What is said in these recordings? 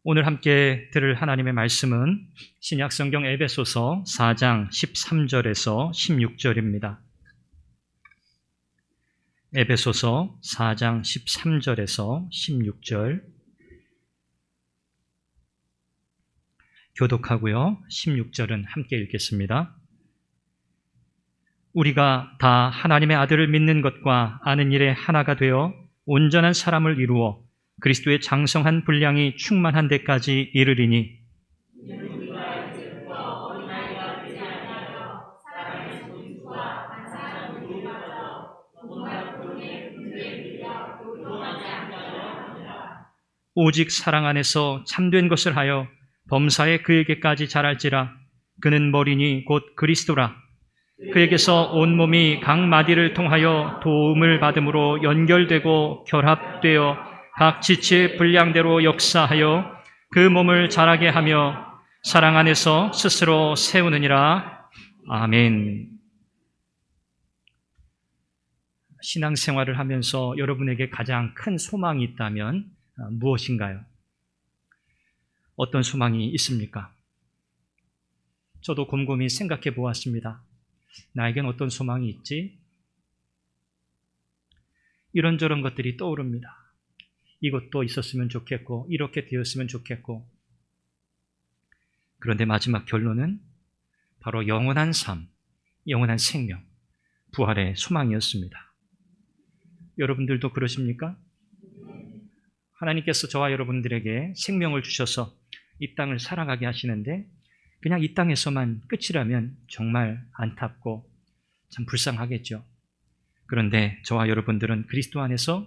오늘 함께 들을 하나님의 말씀은 신약성경 에베소서 4장 13절에서 16절입니다. 에베소서 4장 13절에서 16절 교독하고요. 16절은 함께 읽겠습니다. 우리가 다 하나님의 아들을 믿는 것과 아는 일에 하나가 되어 온전한 사람을 이루어 그리스도의 장성한 분량이 충만한 데까지 이르리니 오직 사랑 안에서 참된 것을 하여 범사에 그에게까지 자랄지라. 그는 머리니 곧 그리스도라. 그에게서 온몸이 각 마디를 통하여 도움을 받음으로 연결되고 결합되어 각 지체의 분량대로 역사하여 그 몸을 자라게 하며 사랑 안에서 스스로 세우느니라. 아멘. 신앙생활을 하면서 여러분에게 가장 큰 소망이 있다면 무엇인가요? 어떤 소망이 있습니까? 저도 곰곰이 생각해 보았습니다. 나에겐 어떤 소망이 있지? 이런저런 것들이 떠오릅니다. 이것도 있었으면 좋겠고, 이렇게 되었으면 좋겠고. 그런데 마지막 결론은 바로 영원한 삶, 영원한 생명, 부활의 소망이었습니다. 여러분들도 그러십니까? 하나님께서 저와 여러분들에게 생명을 주셔서 이 땅을 살아가게 하시는데 그냥 이 땅에서만 끝이라면 정말 안타깝고 참 불쌍하겠죠. 그런데 저와 여러분들은 그리스도 안에서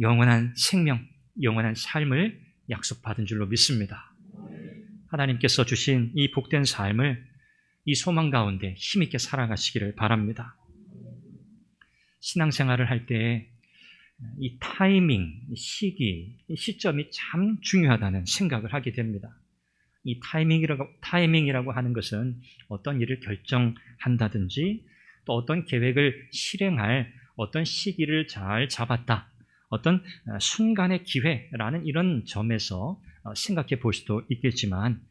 영원한 생명, 영원한 삶을 약속받은 줄로 믿습니다. 하나님께서 주신 이 복된 삶을 이 소망 가운데 힘있게 살아가시기를 바랍니다. 신앙생활을 할 때 이 타이밍, 시기, 이 시점이 참 중요하다는 생각을 하게 됩니다. 이 타이밍이라고 하는 것은 어떤 일을 결정한다든지 또 어떤 계획을 실행할 어떤 시기를 잘 잡았다. 어떤 순간의 기회라는 이런 점에서 생각해 볼 수도 있겠지만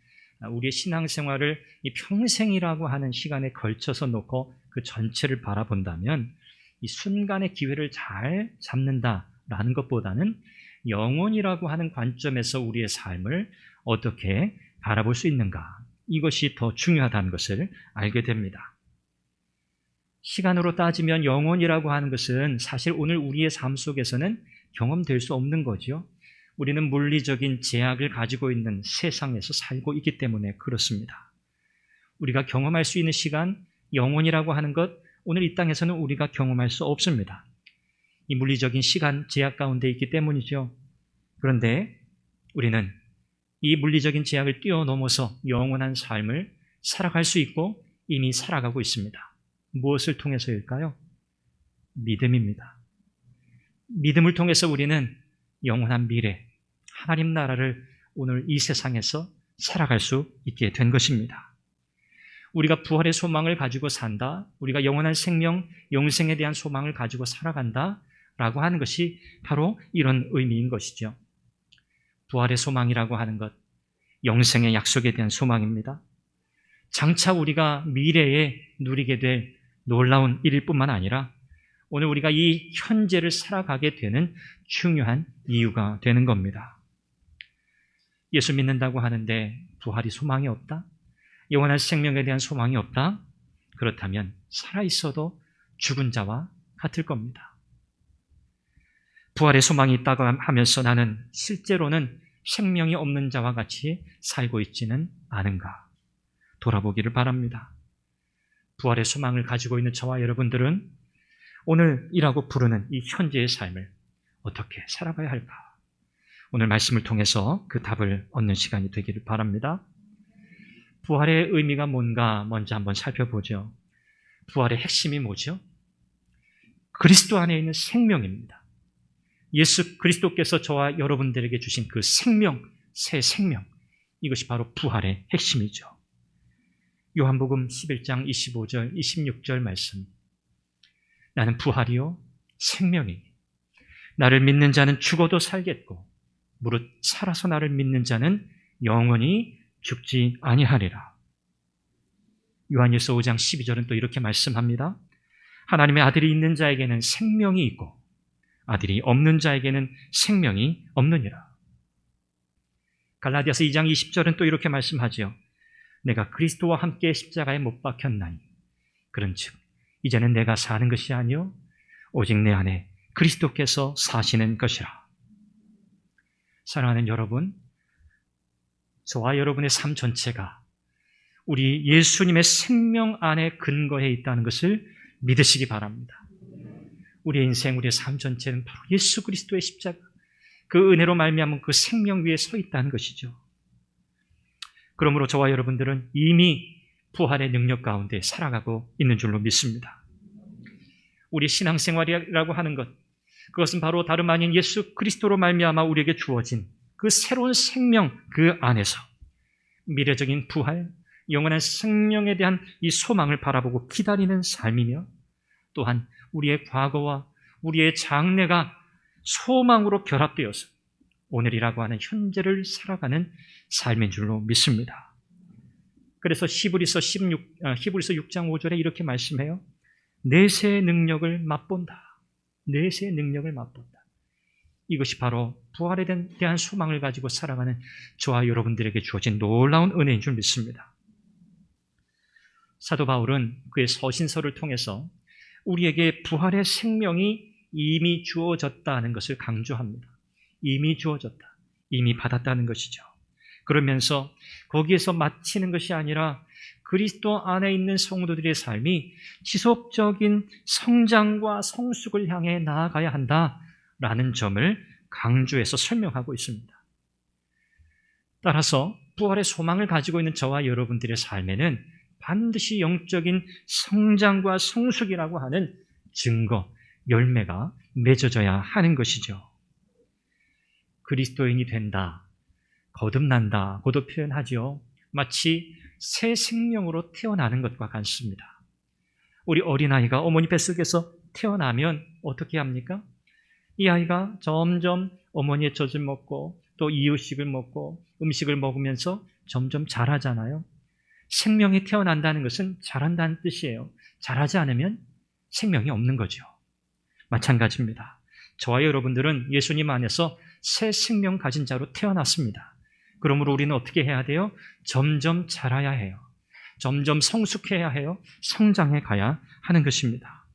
우리의 신앙생활을 이 평생이라고 하는 시간에 걸쳐서 놓고 그 전체를 바라본다면 이 순간의 기회를 잘 잡는다라는 것보다는 영원이라고 하는 관점에서 우리의 삶을 어떻게 바라볼 수 있는가, 이것이 더 중요하다는 것을 알게 됩니다. 시간으로 따지면 영원이라고 하는 것은 사실 오늘 우리의 삶 속에서는 경험될 수 없는 거죠. 우리는 물리적인 제약을 가지고 있는 세상에서 살고 있기 때문에 그렇습니다. 우리가 경험할 수 있는 시간, 영원이라고 하는 것, 오늘 이 땅에서는 우리가 경험할 수 없습니다. 이 물리적인 시간 제약 가운데 있기 때문이죠. 그런데 우리는 이 물리적인 제약을 뛰어넘어서 영원한 삶을 살아갈 수 있고 이미 살아가고 있습니다. 무엇을 통해서일까요? 믿음입니다. 믿음을 통해서 우리는 영원한 미래, 하나님 나라를 오늘 이 세상에서 살아갈 수 있게 된 것입니다. 우리가 부활의 소망을 가지고 산다, 우리가 영원한 생명, 영생에 대한 소망을 가지고 살아간다라고 하는 것이 바로 이런 의미인 것이죠. 부활의 소망이라고 하는 것, 영생의 약속에 대한 소망입니다. 장차 우리가 미래에 누리게 될 놀라운 일일 뿐만 아니라 오늘 우리가 이 현재를 살아가게 되는 중요한 이유가 되는 겁니다. 예수 믿는다고 하는데 부활이 소망이 없다? 영원한 생명에 대한 소망이 없다? 그렇다면 살아있어도 죽은 자와 같을 겁니다. 부활의 소망이 있다고 하면서 나는 실제로는 생명이 없는 자와 같이 살고 있지는 않은가? 돌아보기를 바랍니다. 부활의 소망을 가지고 있는 저와 여러분들은 오늘이라고 부르는 이 현재의 삶을 어떻게 살아가야 할까? 오늘 말씀을 통해서 그 답을 얻는 시간이 되기를 바랍니다. 부활의 의미가 뭔가 먼저 한번 살펴보죠. 부활의 핵심이 뭐죠? 그리스도 안에 있는 생명입니다. 예수 그리스도께서 저와 여러분들에게 주신 그 생명, 새 생명, 이것이 바로 부활의 핵심이죠. 요한복음 11장 25절, 26절 말씀. 나는 부활이요 생명이니 나를 믿는 자는 죽어도 살겠고 무릇 살아서 나를 믿는 자는 영원히 죽지 아니하리라. 요한일서 5장 12절은 또 이렇게 말씀합니다. 하나님의 아들이 있는 자에게는 생명이 있고 아들이 없는 자에게는 생명이 없느니라. 갈라디아서 2장 20절은 또 이렇게 말씀하지요. 내가 그리스도와 함께 십자가에 못 박혔나니 그런즉 이제는 내가 사는 것이 아니요 오직 내 안에 그리스도께서 사시는 것이라. 사랑하는 여러분, 저와 여러분의 삶 전체가 우리 예수님의 생명 안에 근거해 있다는 것을 믿으시기 바랍니다. 우리의 인생, 우리의 삶 전체는 바로 예수 그리스도의 십자가, 그 은혜로 말미암은 그 생명 위에 서 있다는 것이죠. 그러므로 저와 여러분들은 이미 부활의 능력 가운데 살아가고 있는 줄로 믿습니다. 우리 신앙생활이라고 하는 것, 그것은 바로 다름 아닌 예수 그리스도로 말미암아 우리에게 주어진 그 새로운 생명 그 안에서 미래적인 부활, 영원한 생명에 대한 이 소망을 바라보고 기다리는 삶이며 또한 우리의 과거와 우리의 장래가 소망으로 결합되어서 오늘이라고 하는 현재를 살아가는 삶인 줄로 믿습니다. 그래서 히브리서 6장 5절에 이렇게 말씀해요. 내세의 능력을 맛본다. 내세의 능력을 맛본다. 이것이 바로 부활에 대한 소망을 가지고 살아가는 저와 여러분들에게 주어진 놀라운 은혜인 줄 믿습니다. 사도 바울은 그의 서신서를 통해서 우리에게 부활의 생명이 이미 주어졌다는 것을 강조합니다. 이미 주어졌다. 이미 받았다는 것이죠. 그러면서 거기에서 마치는 것이 아니라 그리스도 안에 있는 성도들의 삶이 지속적인 성장과 성숙을 향해 나아가야 한다라는 점을 강조해서 설명하고 있습니다. 따라서 부활의 소망을 가지고 있는 저와 여러분들의 삶에는 반드시 영적인 성장과 성숙이라고 하는 증거, 열매가 맺어져야 하는 것이죠. 그리스도인이 된다, 거듭난다고도 표현하죠. 마치 새 생명으로 태어나는 것과 같습니다. 우리 어린아이가 어머니 뱃속에서 태어나면 어떻게 합니까? 이 아이가 점점 어머니의 젖을 먹고 또 이유식을 먹고 음식을 먹으면서 점점 자라잖아요. 생명이 태어난다는 것은 자란다는 뜻이에요. 자라지 않으면 생명이 없는 거죠. 마찬가지입니다. 저와 여러분들은 예수님 안에서 새 생명 가진 자로 태어났습니다. 그러므로 우리는 어떻게 해야 돼요? 점점 자라야 해요. 점점 성숙해야 해요. 성장해 가야 하는 것입니다.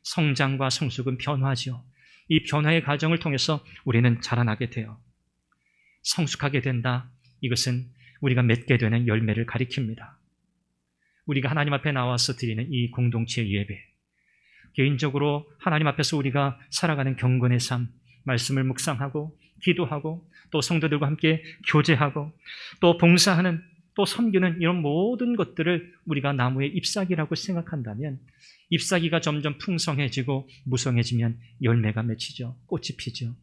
성장과 성숙은 변화죠. 이 변화의 과정을 통해서 우리는 자라나게 돼요. 성숙하게 된다. 이것은 우리가 맺게 되는 열매를 가리킵니다. 우리가 하나님 앞에 나와서 드리는 이 공동체의 예배, 개인적으로 하나님 앞에서 우리가 살아가는 경건의 삶, 말씀을 묵상하고 기도하고 또 성도들과 함께 교제하고 또 봉사하는 또 섬기는 이런 모든 것들을 우리가 나무의 잎사귀라고 생각한다면 잎사귀가 점점 풍성해지고 무성해지면 열매가 맺히죠. 꽃이 피죠.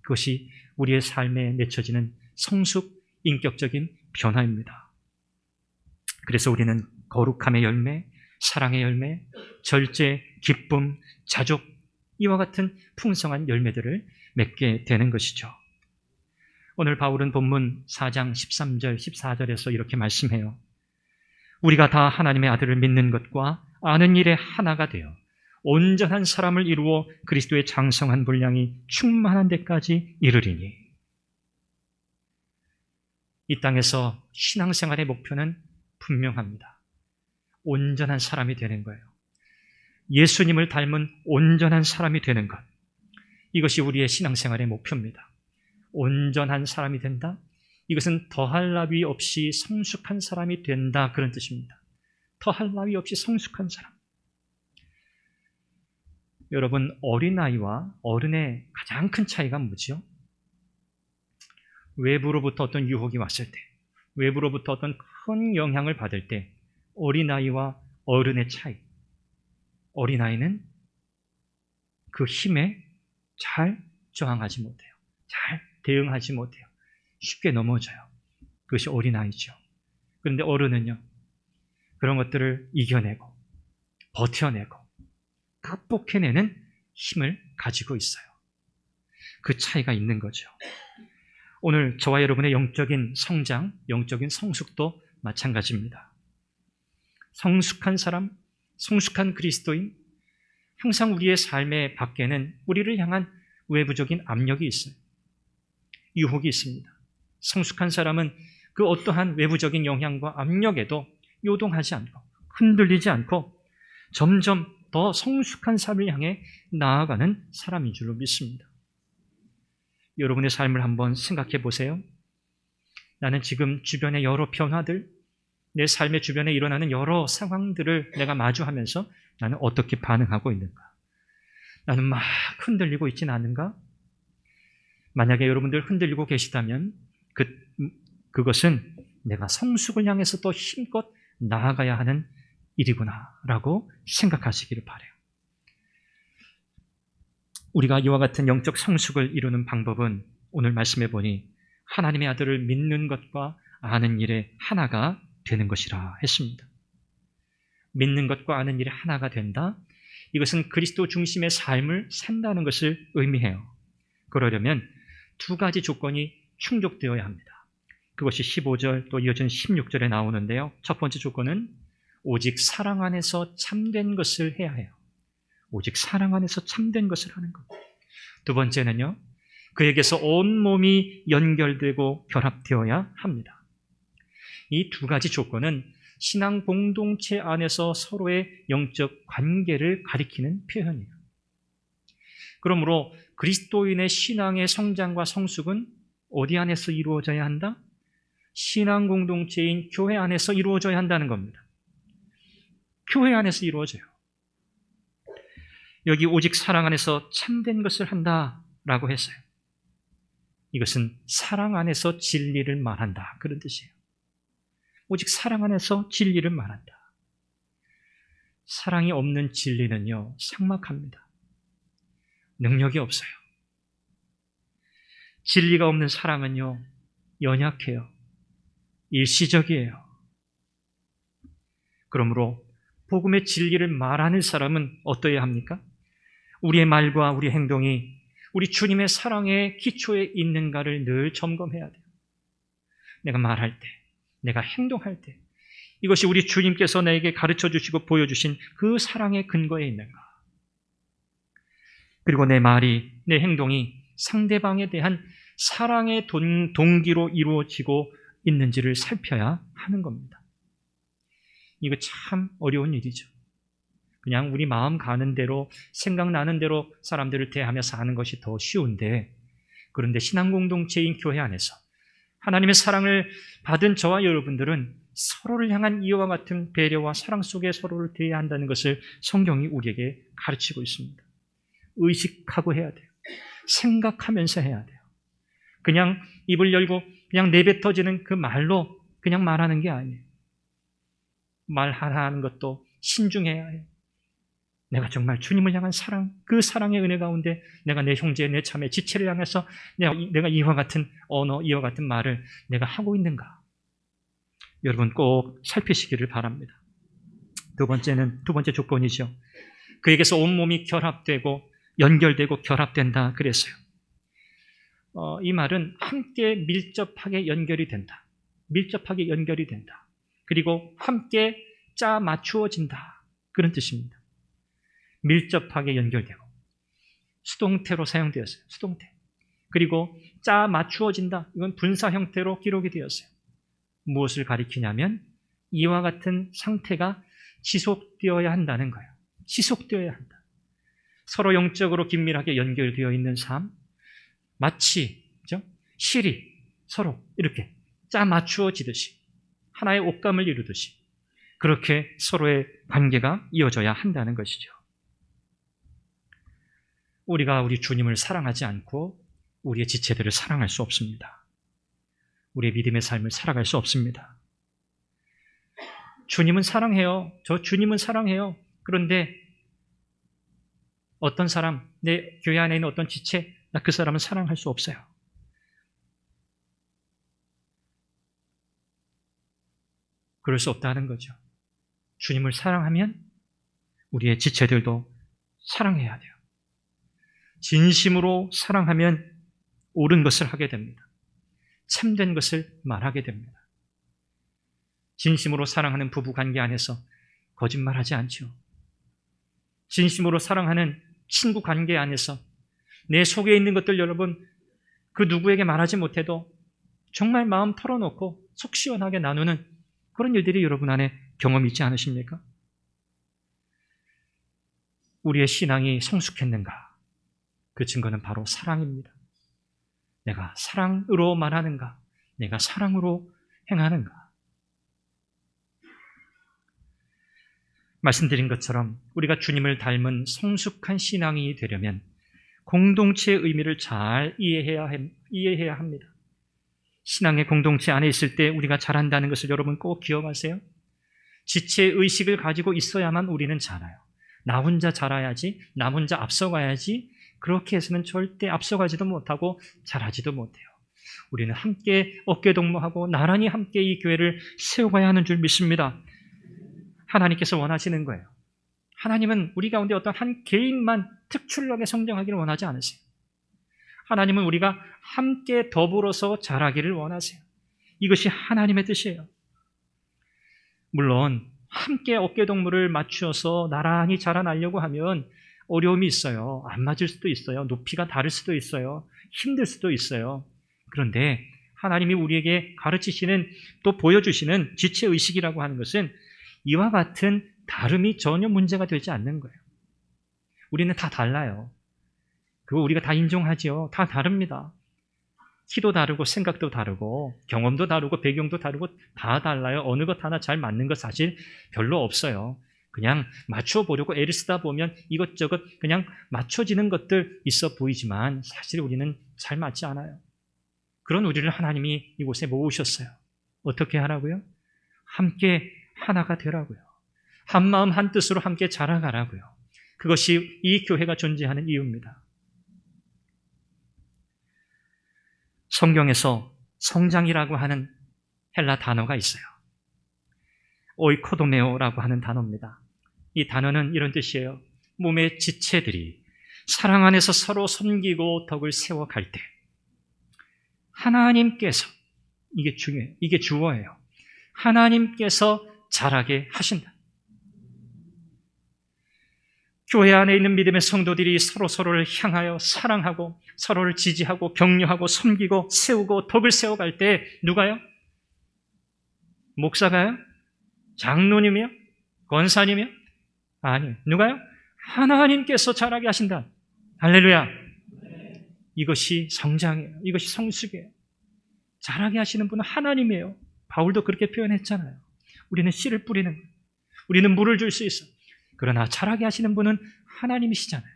그것이 우리의 삶에 맺혀지는 성숙, 인격적인 변화입니다. 그래서 우리는 거룩함의 열매, 사랑의 열매, 절제, 기쁨, 자족, 이와 같은 풍성한 열매들을 맺게 되는 것이죠. 오늘 바울은 본문 4장 13절, 14절에서 이렇게 말씀해요. 우리가 다 하나님의 아들을 믿는 것과 아는 일에 하나가 되어 온전한 사람을 이루어 그리스도의 장성한 분량이 충만한 데까지 이르리니. 이 땅에서 신앙생활의 목표는 분명합니다. 온전한 사람이 되는 거예요. 예수님을 닮은 온전한 사람이 되는 것. 이것이 우리의 신앙생활의 목표입니다. 온전한 사람이 된다? 이것은 더할 나위 없이 성숙한 사람이 된다, 그런 뜻입니다. 더할 나위 없이 성숙한 사람. 여러분, 어린아이와 어른의 가장 큰 차이가 뭐죠? 외부로부터 어떤 유혹이 왔을 때, 외부로부터 어떤 큰 영향을 받을 때 어린아이와 어른의 차이. 어린아이는 그 힘에 잘 저항하지 못해요. 잘 대응하지 못해요. 쉽게 넘어져요. 그것이 어린아이죠. 그런데 어른은요, 그런 것들을 이겨내고 버텨내고 극복해내는 힘을 가지고 있어요. 그 차이가 있는 거죠. 오늘 저와 여러분의 영적인 성장, 영적인 성숙도 마찬가지입니다. 성숙한 사람, 성숙한 그리스도인, 항상 우리의 삶의 밖에는 우리를 향한 외부적인 압력이 있어요. 유혹이 있습니다. 성숙한 사람은 그 어떠한 외부적인 영향과 압력에도 요동하지 않고 흔들리지 않고 점점 더 성숙한 삶을 향해 나아가는 사람인 줄로 믿습니다. 여러분의 삶을 한번 생각해 보세요. 나는 지금 주변의 여러 변화들, 내 삶의 주변에 일어나는 여러 상황들을 내가 마주하면서 나는 어떻게 반응하고 있는가? 나는 막 흔들리고 있지는 않은가? 만약에 여러분들 흔들리고 계시다면 그것은 내가 성숙을 향해서 더 힘껏 나아가야 하는 일이구나라고 생각하시기를 바라요. 우리가 이와 같은 영적 성숙을 이루는 방법은 오늘 말씀해 보니 하나님의 아들을 믿는 것과 아는 일에 하나가 되는 것이라 했습니다. 믿는 것과 아는 일에 하나가 된다? 이것은 그리스도 중심의 삶을 산다는 것을 의미해요. 그러려면 두 가지 조건이 충족되어야 합니다. 그것이 15절 또 이어진 16절에 나오는데요. 첫 번째 조건은 오직 사랑 안에서 참된 것을 해야 해요. 오직 사랑 안에서 참된 것을 하는 것. 두 번째는요, 그에게서 온 몸이 연결되고 결합되어야 합니다. 이 두 가지 조건은 신앙 공동체 안에서 서로의 영적 관계를 가리키는 표현이에요. 그러므로 그리스도인의 신앙의 성장과 성숙은 어디 안에서 이루어져야 한다? 신앙 공동체인 교회 안에서 이루어져야 한다는 겁니다. 교회 안에서 이루어져요. 여기 오직 사랑 안에서 참된 것을 한다라고 했어요. 이것은 사랑 안에서 진리를 말한다, 그런 뜻이에요. 오직 사랑 안에서 진리를 말한다. 사랑이 없는 진리는요, 삭막합니다. 능력이 없어요. 진리가 없는 사랑은요, 연약해요. 일시적이에요. 그러므로 복음의 진리를 말하는 사람은 어떠해야 합니까? 우리의 말과 우리 행동이 우리 주님의 사랑의 기초에 있는가를 늘 점검해야 돼요. 내가 말할 때, 내가 행동할 때 이것이 우리 주님께서 내게 가르쳐 주시고 보여주신 그 사랑의 근거에 있는가? 그리고 내 말이, 내 행동이 상대방에 대한 사랑의 동기로 이루어지고 있는지를 살펴야 하는 겁니다. 이거 참 어려운 일이죠. 그냥 우리 마음 가는 대로, 생각나는 대로 사람들을 대하며 사는 것이 더 쉬운데, 그런데 신앙공동체인 교회 안에서 하나님의 사랑을 받은 저와 여러분들은 서로를 향한 이와 같은 배려와 사랑 속에 서로를 대해야 한다는 것을 성경이 우리에게 가르치고 있습니다. 의식하고 해야 돼요. 생각하면서 해야 돼요. 그냥 입을 열고 그냥 내뱉어지는 그 말로 그냥 말하는 게 아니에요. 말하는 것도 신중해야 해요. 내가 정말 주님을 향한 사랑, 그 사랑의 은혜 가운데 내가 내 형제, 내 자매, 지체를 향해서 내가 이와 같은 언어, 이와 같은 말을 내가 하고 있는가? 여러분 꼭 살피시기를 바랍니다. 두 번째 조건이죠. 그에게서 온몸이 결합되고 연결되고 결합된다 그랬어요. 이 말은 함께 밀접하게 연결이 된다. 밀접하게 연결이 된다. 그리고 함께 짜 맞추어진다. 그런 뜻입니다. 밀접하게 연결되고 수동태로 사용되었어요. 수동태. 그리고 짜 맞추어진다. 이건 분사 형태로 기록이 되었어요. 무엇을 가리키냐면 이와 같은 상태가 지속되어야 한다는 거예요. 지속되어야 한다. 서로 영적으로 긴밀하게 연결되어 있는 삶, 마치 그죠? 실이 서로 이렇게 짜 맞추어지듯이 하나의 옷감을 이루듯이 그렇게 서로의 관계가 이어져야 한다는 것이죠. 우리가 우리 주님을 사랑하지 않고 우리의 지체들을 사랑할 수 없습니다. 우리의 믿음의 삶을 살아갈 수 없습니다. 주님은 사랑해요. 저 주님은 사랑해요. 그런데 어떤 사람, 내 교회 안에 있는 어떤 지체, 나 그 사람은 사랑할 수 없어요. 그럴 수 없다는 거죠. 주님을 사랑하면 우리의 지체들도 사랑해야 돼요. 진심으로 사랑하면 옳은 것을 하게 됩니다. 참된 것을 말하게 됩니다. 진심으로 사랑하는 부부 관계 안에서 거짓말하지 않죠. 진심으로 사랑하는 친구 관계 안에서 내 속에 있는 것들 여러분 그 누구에게 말하지 못해도 정말 마음 털어놓고 속 시원하게 나누는 그런 일들이 여러분 안에 경험이 있지 않으십니까? 우리의 신앙이 성숙했는가? 그 증거는 바로 사랑입니다. 내가 사랑으로 말하는가? 내가 사랑으로 행하는가? 말씀드린 것처럼 우리가 주님을 닮은 성숙한 신앙이 되려면 공동체의 의미를 잘 이해해야 합니다. 신앙의 공동체 안에 있을 때 우리가 잘한다는 것을 여러분 꼭 기억하세요. 지체의식을 가지고 있어야만 우리는 잘해요. 나 혼자 잘해야지, 나 혼자 앞서가야지, 그렇게 해서는 절대 앞서가지도 못하고 잘하지도 못해요. 우리는 함께 어깨동무하고 나란히 함께 이 교회를 세워가야 하는 줄 믿습니다. 하나님께서 원하시는 거예요. 하나님은 우리 가운데 어떤 한 개인만 특출나게 성장하기를 원하지 않으세요. 하나님은 우리가 함께 더불어서 자라기를 원하세요. 이것이 하나님의 뜻이에요. 물론 함께 어깨동무를 맞추어서 나란히 자라나려고 하면 어려움이 있어요. 안 맞을 수도 있어요. 높이가 다를 수도 있어요. 힘들 수도 있어요. 그런데 하나님이 우리에게 가르치시는 또 보여주시는 지체의식이라고 하는 것은 이와 같은 다름이 전혀 문제가 되지 않는 거예요. 우리는 다 달라요. 그거 우리가 다 인정하죠. 다 다릅니다. 키도 다르고 생각도 다르고 경험도 다르고 배경도 다르고 다 달라요. 어느 것 하나 잘 맞는 것 사실 별로 없어요. 그냥 맞춰보려고 애를 쓰다 보면 이것저것 그냥 맞춰지는 것들 있어 보이지만 사실 우리는 잘 맞지 않아요. 그런 우리를 하나님이 이곳에 모으셨어요. 어떻게 하라고요? 함께 하나가 되라고요. 한 마음 한 뜻으로 함께 자라가라고요. 그것이 이 교회가 존재하는 이유입니다. 성경에서 성장이라고 하는 헬라 단어가 있어요. 오이코도메오라고 하는 단어입니다. 이 단어는 이런 뜻이에요. 몸의 지체들이 사랑 안에서 서로 섬기고 덕을 세워갈 때 하나님께서, 이게 중요해요. 이게 주어예요. 하나님께서 자라게 하신다. 교회 안에 있는 믿음의 성도들이 서로를 향하여 사랑하고 서로를 지지하고 격려하고 섬기고 세우고 덕을 세워갈 때 누가요? 목사가요? 장로님이요? 권사님이요? 아니요. 누가요? 하나님께서 자라게 하신다. 할렐루야. 이것이 성장이에요. 이것이 성숙이에요. 자라게 하시는 분은 하나님이에요. 바울도 그렇게 표현했잖아요. 우리는 씨를 뿌리는 거예요. 우리는 물을 줄 수 있어요. 그러나 자라게 하시는 분은 하나님이시잖아요.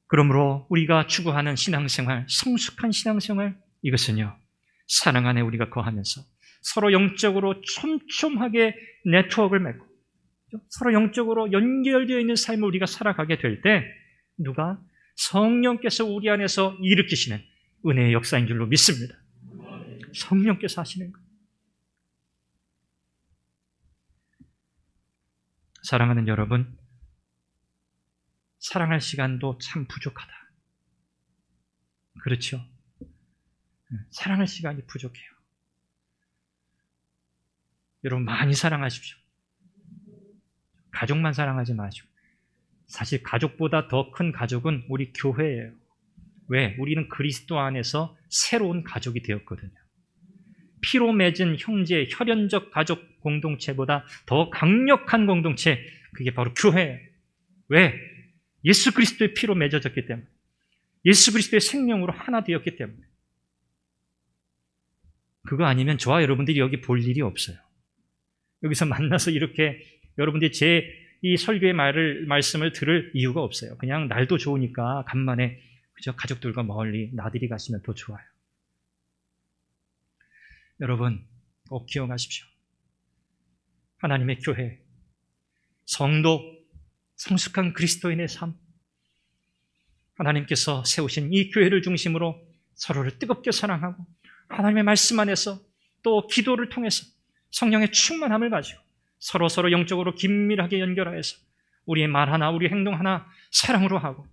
그러므로 우리가 추구하는 신앙생활, 성숙한 신앙생활, 이것은요, 사랑 안에 우리가 거하면서 서로 영적으로 촘촘하게 네트워크를 맺고 서로 영적으로 연결되어 있는 삶을 우리가 살아가게 될 때 누가? 성령께서 우리 안에서 일으키시는 은혜의 역사인 줄로 믿습니다. 성령께서 하시는 거예요. 사랑하는 여러분, 사랑할 시간도 참 부족하다. 그렇죠? 사랑할 시간이 부족해요. 여러분 많이 사랑하십시오. 가족만 사랑하지 마시고. 사실 가족보다 더 큰 가족은 우리 교회예요. 왜? 우리는 그리스도 안에서 새로운 가족이 되었거든요. 피로 맺은 형제, 혈연적 가족 공동체보다 더 강력한 공동체, 그게 바로 교회예요. 왜? 예수 그리스도의 피로 맺어졌기 때문에. 예수 그리스도의 생명으로 하나 되었기 때문에. 그거 아니면 저와 여러분들이 여기 볼 일이 없어요. 여기서 만나서 이렇게 여러분들이 제 이 설교의 말씀을 들을 이유가 없어요. 그냥 날도 좋으니까 간만에 그저 가족들과 멀리 나들이 가시면 더 좋아요. 여러분 꼭 기억하십시오. 하나님의 교회, 성도, 성숙한 그리스도인의 삶, 하나님께서 세우신 이 교회를 중심으로 서로를 뜨겁게 사랑하고 하나님의 말씀 안에서 또 기도를 통해서 성령의 충만함을 가지고 서로 영적으로 긴밀하게 연결하여서 우리의 말 하나, 우리의 행동 하나 사랑으로 하고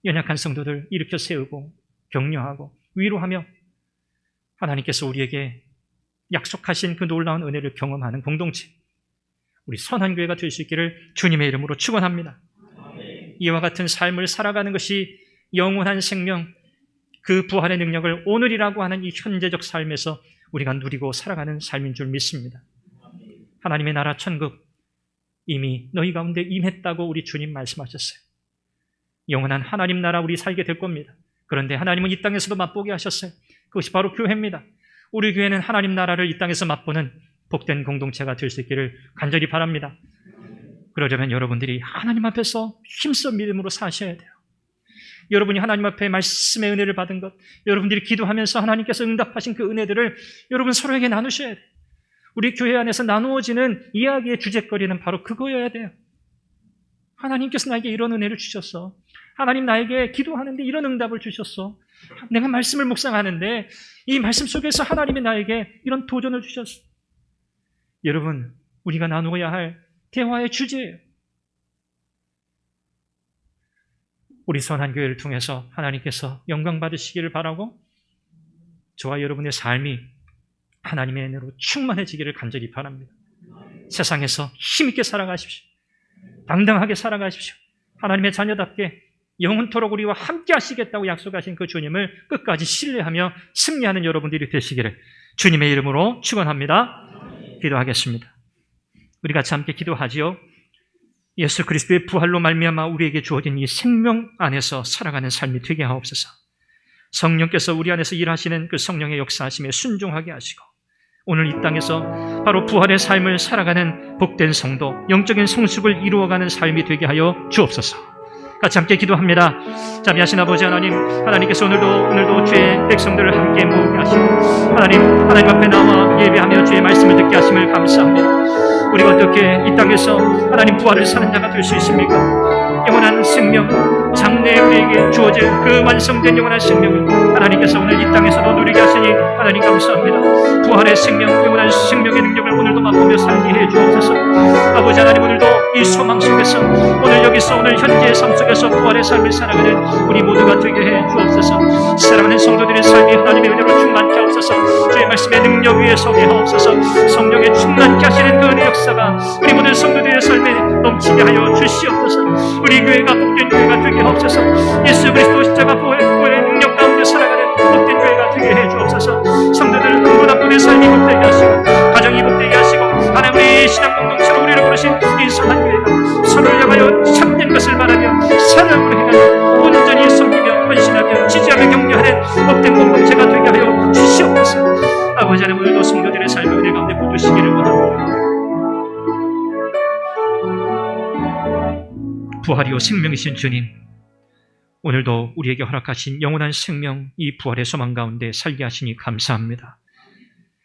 연약한 성도들 일으켜 세우고 격려하고 위로하며 하나님께서 우리에게 약속하신 그 놀라운 은혜를 경험하는 공동체, 우리 선한 교회가 될 수 있기를 주님의 이름으로 축원합니다. 이와 같은 삶을 살아가는 것이 영원한 생명, 그 부활의 능력을 오늘이라고 하는 이 현재적 삶에서 우리가 누리고 살아가는 삶인 줄 믿습니다. 하나님의 나라 천국 이미 너희 가운데 임했다고 우리 주님 말씀하셨어요. 영원한 하나님 나라 우리 살게 될 겁니다. 그런데 하나님은 이 땅에서도 맛보게 하셨어요. 그것이 바로 교회입니다. 우리 교회는 하나님 나라를 이 땅에서 맛보는 복된 공동체가 될 수 있기를 간절히 바랍니다. 그러려면 여러분들이 하나님 앞에서 힘써 믿음으로 사셔야 돼요. 여러분이 하나님 앞에 말씀의 은혜를 받은 것, 여러분들이 기도하면서 하나님께서 응답하신 그 은혜들을 여러분 서로에게 나누셔야 돼요. 우리 교회 안에서 나누어지는 이야기의 주제거리는 바로 그거여야 돼요. 하나님께서 나에게 이런 은혜를 주셨어. 하나님 나에게 기도하는데 이런 응답을 주셨어. 내가 말씀을 묵상하는데 이 말씀 속에서 하나님이 나에게 이런 도전을 주셨어. 여러분, 우리가 나누어야 할 대화의 주제예요. 우리 선한 교회를 통해서 하나님께서 영광 받으시기를 바라고 저와 여러분의 삶이 하나님의 은혜로 충만해지기를 간절히 바랍니다. 세상에서 힘있게 살아가십시오. 당당하게 살아가십시오. 하나님의 자녀답게 영원토록 우리와 함께 하시겠다고 약속하신 그 주님을 끝까지 신뢰하며 승리하는 여러분들이 되시기를 주님의 이름으로 축원합니다. 기도하겠습니다. 우리 같이 함께 기도하지요. 예수 그리스도의 부활로 말미암아 우리에게 주어진 이 생명 안에서 살아가는 삶이 되게 하옵소서. 성령께서 우리 안에서 일하시는 그 성령의 역사하심에 순종하게 하시고 오늘 이 땅에서 바로 부활의 삶을 살아가는 복된 성도, 영적인 성숙을 이루어가는 삶이 되게 하여 주옵소서. 같이 함께 기도합니다. 자비하신 아버지 하나님, 하나님께서 오늘도 주의 백성들을 함께 모으게 하시고 하나님 앞에 나와 예배하며 주의 말씀을 듣게 하심을 감사합니다. 우리가 어떻게 이 땅에서 하나님 부활을 사는 자가 될 수 있습니까? 영원한 생명, 장래에 우리에게 주어질 그 완성된 영원한 생명을 하나님께서 오늘 이 땅에서도 누리게 하시니 하나님 감사합니다. 부활의 생명, 영원한 생명의 능력을 오늘도 맛보며 살게 해 주옵소서. 아버지 하나님, 오늘도 이 소망 속에서 오늘 여기서 오늘 현재의 삶 속에서 부활의 삶을 살아가는 우리 모두가 되게 해 주옵소서. 사랑하는 성도들의 삶이 하나님의 은혜로 충만케 하옵소서. 주의 말씀의 능력 위에 서게 하옵소서. 성령의 충만케 하시는 그 은혜 역사가 우리 모든 성도들의 삶에 넘치게 하여 주시옵소서. 우리 교회가 복된 교회가 되게 하옵소서. 예수 그리스도 십자가 부활의 능력 가운데 살아가는 복된 교회가 되게 해 주옵소서. 성도들 한 분 한 분의 삶이 복되게 하시고 가정이 복되게 하시고 하나님의 신앙 공동체로 우리를 부르신 이 선한 교회가 서로를 향하여 참된 것을 말하며 사랑으로 행하며 온전히 섬기며 헌신하며 지지하며 격려하는 복된 공동체가 되게 하여 주시옵소서. 아버지 하나님, 오늘도 성도들의 삶을 은혜 가운데 부으시기를 원합니다. 부활이요 생명이신 주님, 오늘도 우리에게 허락하신 영원한 생명, 이 부활의 소망 가운데 살게 하시니 감사합니다.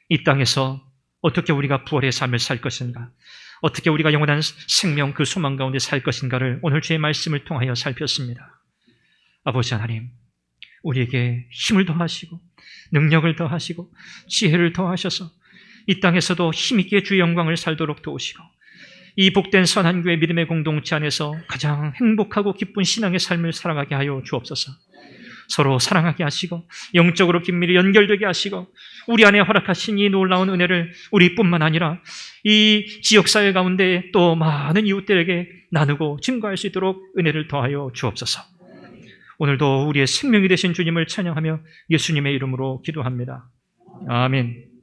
이 땅에서 어떻게 우리가 부활의 삶을 살 것인가, 어떻게 우리가 영원한 생명 그 소망 가운데 살 것인가를 오늘 주의 말씀을 통하여 살폈습니다. 아버지 하나님, 우리에게 힘을 더하시고 능력을 더하시고 지혜를 더하셔서 이 땅에서도 힘있게 주의 영광을 살도록 도우시고 이 복된 선한 교회 믿음의 공동체 안에서 가장 행복하고 기쁜 신앙의 삶을 살아가게 하여 주옵소서. 서로 사랑하게 하시고 영적으로 긴밀히 연결되게 하시고 우리 안에 허락하신 이 놀라운 은혜를 우리뿐만 아니라 이 지역사회 가운데 또 많은 이웃들에게 나누고 증거할 수 있도록 은혜를 더하여 주옵소서. 오늘도 우리의 생명이 되신 주님을 찬양하며 예수님의 이름으로 기도합니다. 아멘.